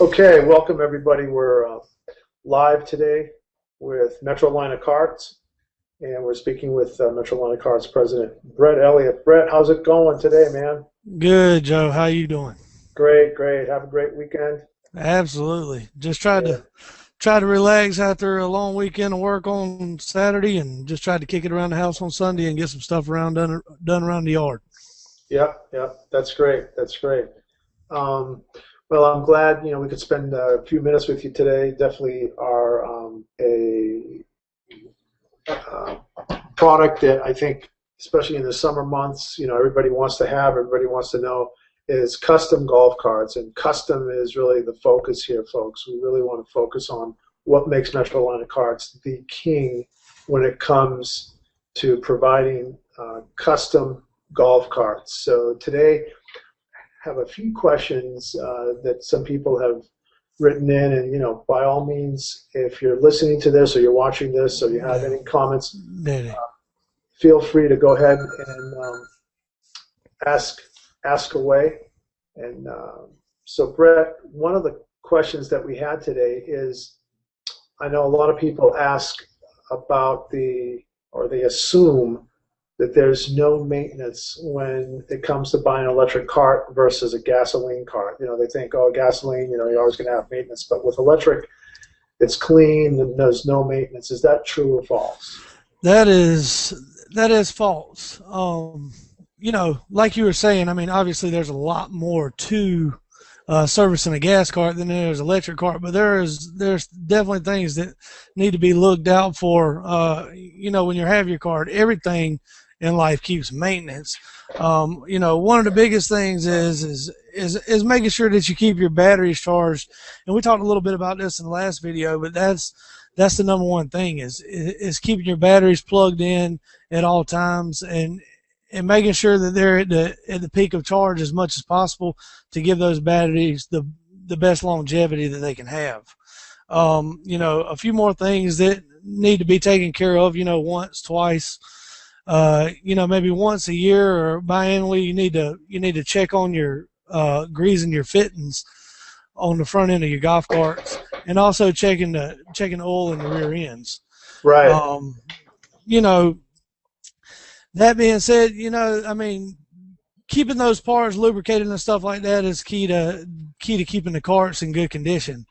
Okay, welcome everybody. We're live today with Metrolina Carts, and we're speaking with Metrolina Carts President Brett Elliott. Brett, how's it going today, man? Good, Joe. How you doing? Great, great. Have a great weekend. Absolutely. Just Yeah, tried to relax after a long weekend of work on Saturday, and just tried to kick it around the house on Sunday and get some stuff around done around the yard. yeah, yeah. That's great. That's great. Um, well, I'm glad we could spend a few minutes with you today. Definitely are a uh, product that I think, especially in the summer months, everybody wants to have, everybody wants to know is custom golf carts. And custom is really the focus here, folks. We really want to focus on what makes Metrolina Carts the king when it comes to providing custom golf carts. So today, I have a few questions that some people have written in, and by all means, if you're listening to this or you're watching this or you have Yeah. any comments, Did feel free to go ahead and ask ask away. And so, Brett, one of the questions that we had today is, I know a lot of people ask about or they assume that there's no maintenance when it comes to buying an electric cart versus a gasoline cart. They think, oh, gasoline, you're always going to have maintenance, but with electric, it's clean and there's no maintenance. Is that true or false? That is that is false. Like you were saying, I mean, obviously there's a lot more to servicing a gas cart than there's electric cart, but there's definitely things that need to be looked out for. When you have your cart, everything in life keeps maintenance. One of the biggest things is making sure that you keep your batteries charged. And we talked a little bit about this in the last video, but that's the number one thing is keeping your batteries plugged in at all times, and making sure that they're at the peak of charge as much as possible to give those batteries the best longevity that they can have. A few more things that need to be taken care of, once, twice, maybe once a year or biannually. You need to check on your greasing your fittings on the front end of your golf carts, and also checking the oil in the rear ends. Right. Um, you know, that being said, I mean, keeping those parts lubricated and stuff like that is key to keeping the carts in good condition.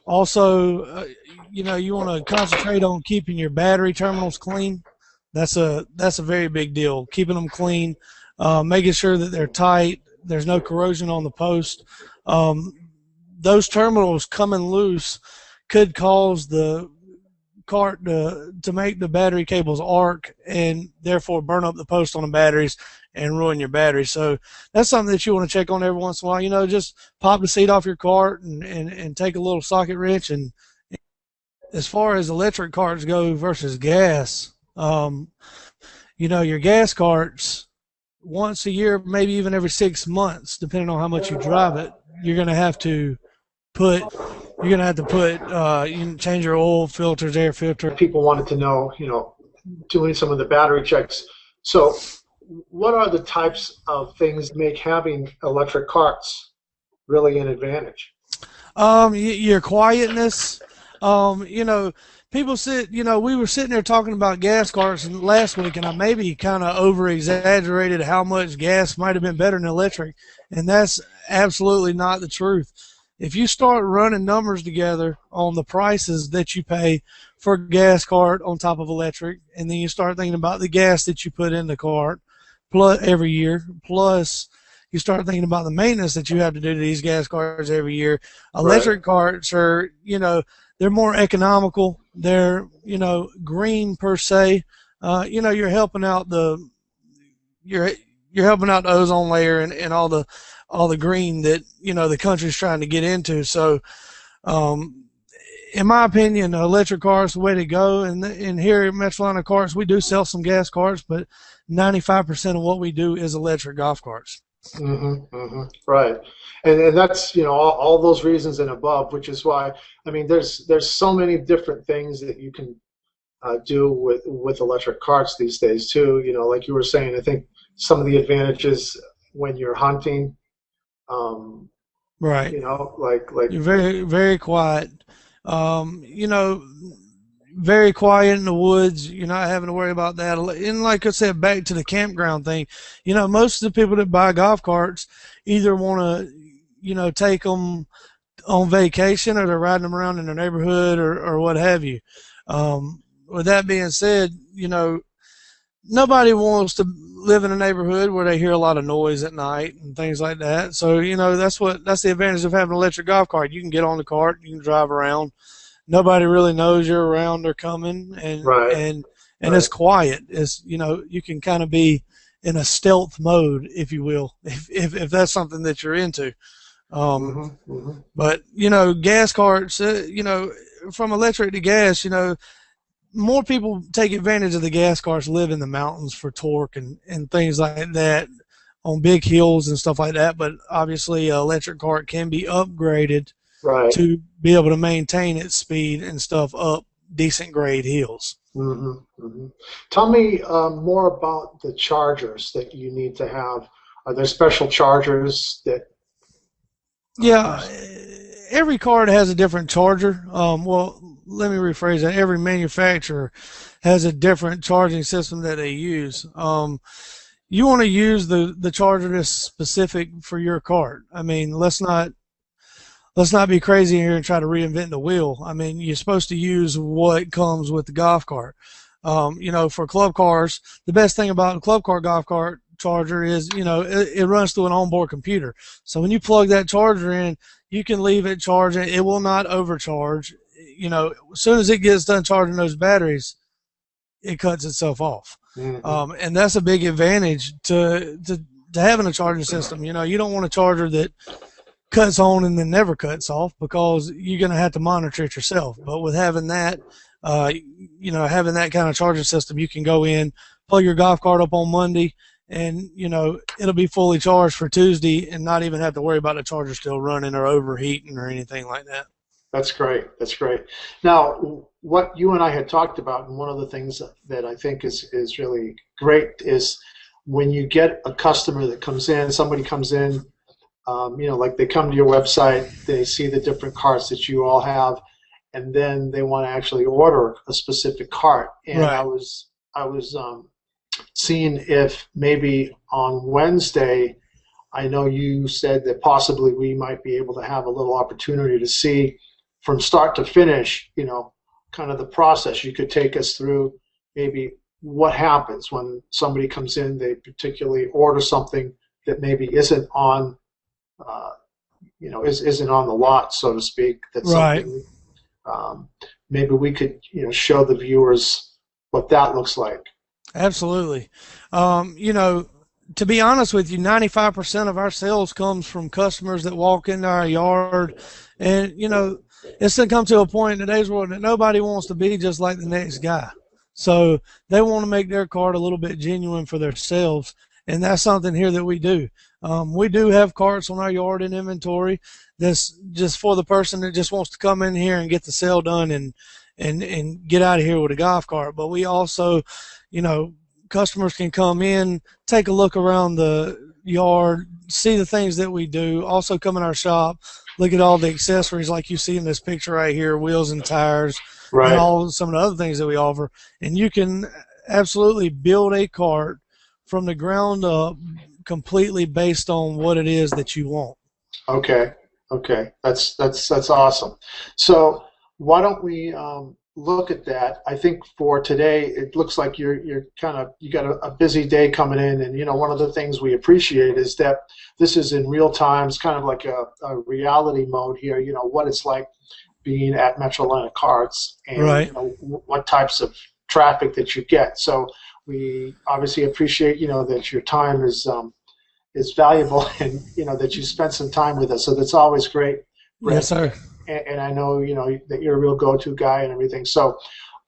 Also, you want to concentrate on keeping your battery terminals clean. That's a very big deal. Keeping them clean, making sure that they're tight. There's no corrosion on the post. Um, those terminals coming loose could cause the cart to make the battery cables arc and therefore burn up the post on the batteries and ruin your battery. So that's something that you want to check on every once in a while. Just pop the seat off your cart and take a little socket wrench. And as far as electric carts go versus gas, your gas carts, once a year, maybe even every 6 months, depending on how much you drive it, you're going to have to put you can change your oil filters, air filter. People wanted to know, doing some of the battery checks. So, what are the types of things that make having electric carts really an advantage? Your quietness. People we were sitting there talking about gas carts last week, and I maybe kind of over exaggerated how much gas might have been better than electric, and that's absolutely not the truth. If you start running numbers together on the prices that you pay for a gas cart on top of electric, and then you start thinking about the gas that you put in the cart plus every year, plus you start thinking about the maintenance that you have to do to these gas carts every year. Right. Electric carts are, they're more economical. They're, green per se. You're helping out you're you're helping out the ozone layer and all the green that the country's trying to get into. So, um, in my opinion, electric cars the way to go. And here at Metrolina Carts, we do sell some gas carts, but 95% of what we do is electric golf carts. Right. And that's, all those reasons and above, which is why, I mean, there's so many different things that you can do with electric carts these days too. Like you were saying, I think some of the advantages when you're hunting, um, Right. You know, like You're very, very quiet. You know, very quiet in the woods. You're not having to worry about that. And like I said, back to the campground thing, you know, most of the people that buy golf carts either want to, you know, take them on vacation or they're riding them around in their neighborhood or what have you. With that being said, you know, nobody wants to live in a neighborhood where they hear a lot of noise at night and things like that. So, you know, that's the advantage of having an electric golf cart. You can get on the cart, you can drive around. Nobody really knows you're around or coming, right, and it's quiet. It's, you know, you can kind of be in a stealth mode, if you will, if that's something that you're into. Um, but you know, gas carts, you know, from electric to gas, you know, more people take advantage of the gas cars, live in the mountains for torque and things like that on big hills and stuff like that. But obviously, an electric cart can be upgraded right. to be able to maintain its speed and stuff up decent grade hills. Tell me more about the chargers that you need to have. Are there special chargers that? Yeah, every card has a different charger. Well, let me rephrase that. Every manufacturer has a different charging system that they use. You want to use the charger that's specific for your cart. I mean, let's not be crazy here and try to reinvent the wheel. I mean, you're supposed to use what comes with the golf cart. You know, for club cars, the best thing about the club car golf cart charger is, you know, it runs through an onboard computer. So when you plug that charger in, you can leave it charging. It will not overcharge. You know, as soon as it gets done charging those batteries, it cuts itself off. And that's a big advantage to having a charging system. You know, you don't want a charger that cuts on and then never cuts off, because you're going to have to monitor it yourself. But with having that, you know, having that kind of charging system, you can go in, plug your golf cart up on Monday, and, you know, it'll be fully charged for Tuesday and not even have to worry about the charger still running or overheating or anything like that. That's great. That's great. Now, what you and I had talked about, and one of the things that I think is really great, is when you get a customer that comes in, somebody comes in, you know, like they come to your website, they see the different carts that you all have, and then they want to actually order a specific cart. And Right. I was seeing if maybe on Wednesday, I know you said that possibly we might be able to have a little opportunity to see from start to finish, you know, kind of the process. You could take us through maybe what happens when somebody comes in, they particularly order something that maybe isn't on, you know, isn't on the lot, so to speak. That's Right. something maybe we could, you know, show the viewers what that looks like. Absolutely. You know, to be honest with you, 95% of our sales comes from customers that walk into our yard. And, you know, it's going to come to a point in today's world that nobody wants to be just like the next guy. So they want to make their cart a little bit genuine for themselves. And that's something here that we do. We do have carts on our yard in inventory that's just for the person that just wants to come in here and get the sale done and get out of here with a golf cart. But we also, you know, customers can come in, take a look around the yard, see the things that we do, also come in our shop, look at all the accessories like you see in this picture right here, wheels and tires, Right. and all some of the other things that we offer. And you can absolutely build a cart from the ground up completely based on what it is that you want. Okay. Okay. That's awesome. So why don't we look at that? I think for today, it looks like you got a busy day coming in, and you know, one of the things we appreciate is that this is in real time. It's kind of like a reality mode here. You know what it's like being at Metrolina Carts, and Right. you know what types of traffic that you get. So we obviously appreciate, you know, that your time is valuable, and you know that you spent some time with us. So that's always great, Brett. Yes, sir. And I know, you know, that you're a real go-to guy and everything. So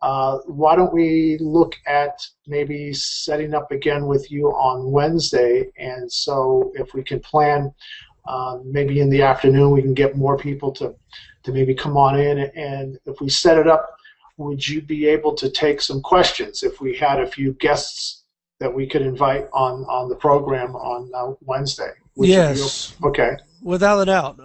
why don't we look at maybe setting up again with you on Wednesday? And so if we can plan, maybe in the afternoon, we can get more people to maybe come on in. And if we set it up, would you be able to take some questions if we had a few guests that we could invite on the program on Wednesday? Yes. Okay. without a doubt.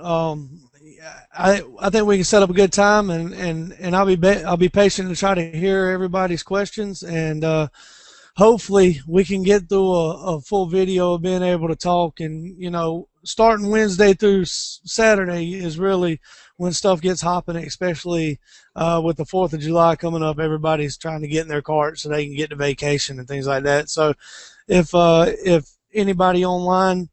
I think we can set up a good time, and I'll be patient to try to hear everybody's questions, and hopefully we can get through a full video of being able to talk. And starting Wednesday through Saturday is really when stuff gets hopping, especially with the 4th of July coming up. Everybody's trying to get in their cart so they can get to vacation and things like that. So if anybody online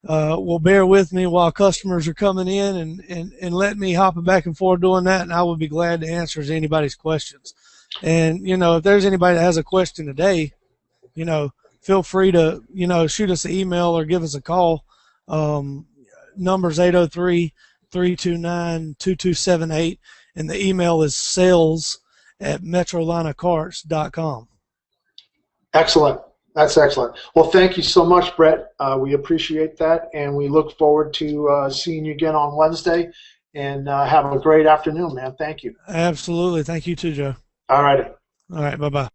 will bear with me while customers are coming in and let me hop back and forth doing that, and I would be glad to answer anybody's questions. And if there's anybody that has a question today, feel free to shoot us an email or give us a call. Number's 803-329-2278, and the email is sales@metrolineofcarts.com. Excellent. That's excellent. Well, thank you so much, Brett. We appreciate that, and we look forward to seeing you again on Wednesday. And have a great afternoon, man. Thank you. Absolutely. Thank you too, Joe. All righty. All right. Bye-bye.